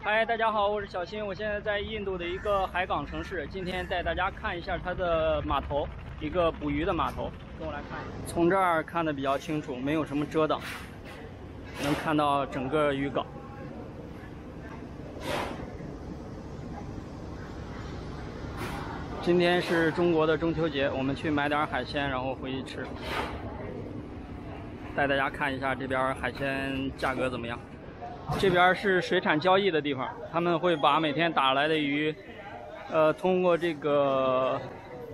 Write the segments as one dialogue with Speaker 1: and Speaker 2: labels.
Speaker 1: 嗨，大家好，我是小新，我现在在印度的一个海港城市，今天带大家看一下它的码头，一个捕鱼的码头，跟我来看一下。从这儿看的比较清楚，没有什么遮挡，能看到整个渔港。今天是中国的中秋节，我们去买点海鲜，然后回去吃。带大家看一下这边海鲜价格怎么样。这边是水产交易的地方，他们会把每天打来的鱼，通过这个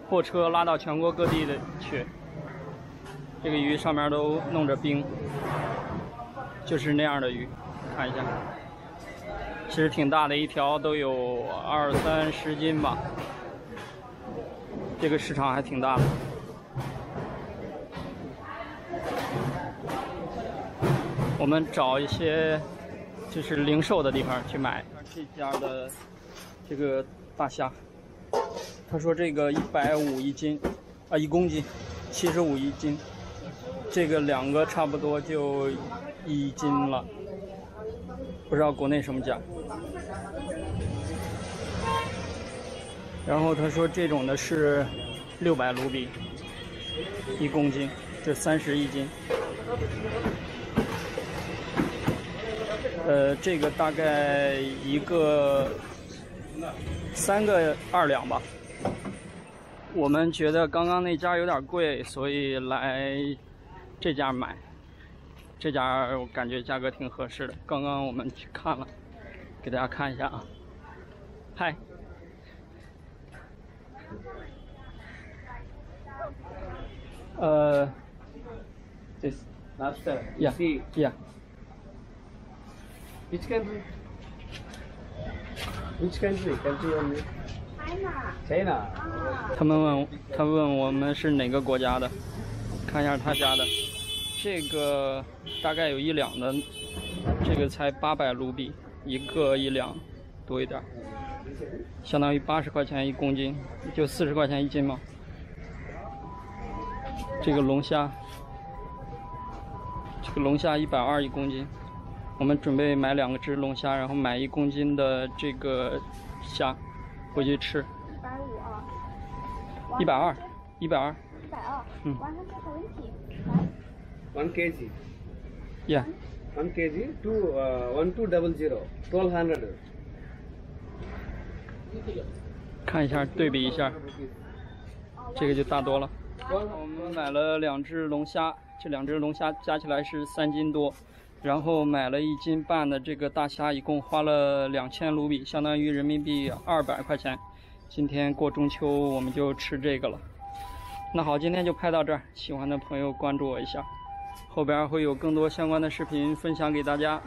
Speaker 1: 货车拉到全国各地的去。这个鱼上面都弄着冰，就是那样的鱼，看一下，其实挺大的，一条都有20-30斤吧。这个市场还挺大的。我们找一些就是零售的地方去买。这家的这个大虾，他说这个150一斤，1公斤，75一斤。这个2个差不多就1斤了，不知道国内什么价。然后他说这种的是600卢比1公斤，这30一斤。这个大概3个2两吧。我们觉得刚刚那家有点贵，所以来这家买。这家我感觉价格挺合适的。刚刚我们去看了，给大家看一下啊。嗨。
Speaker 2: This lobster.
Speaker 1: Yeah.
Speaker 2: See,
Speaker 1: Yeah.
Speaker 2: which country? Which country? Country only. China.
Speaker 1: 他问我们是哪个国家的，看一下他家的。这个大概有1两的，这个才800卢比1两多一点，相当于80块钱1公斤，就40块钱1斤嘛。这个龙虾120一公斤，我们准备买2只龙虾，然后买1公斤的这个虾回去吃。120。120。
Speaker 2: 1 kg.
Speaker 1: Yeah.
Speaker 2: 1 kg. 1200. 1200.
Speaker 1: 看一下，对比一下，这个就大多了。我们买了2只龙虾，这2只龙虾加起来是3斤多，然后买了1斤半的这个大虾，一共花了2000卢比，相当于人民币200块钱。今天过中秋，我们就吃这个了。那好，今天就拍到这儿，喜欢的朋友关注我一下，后边会有更多相关的视频分享给大家。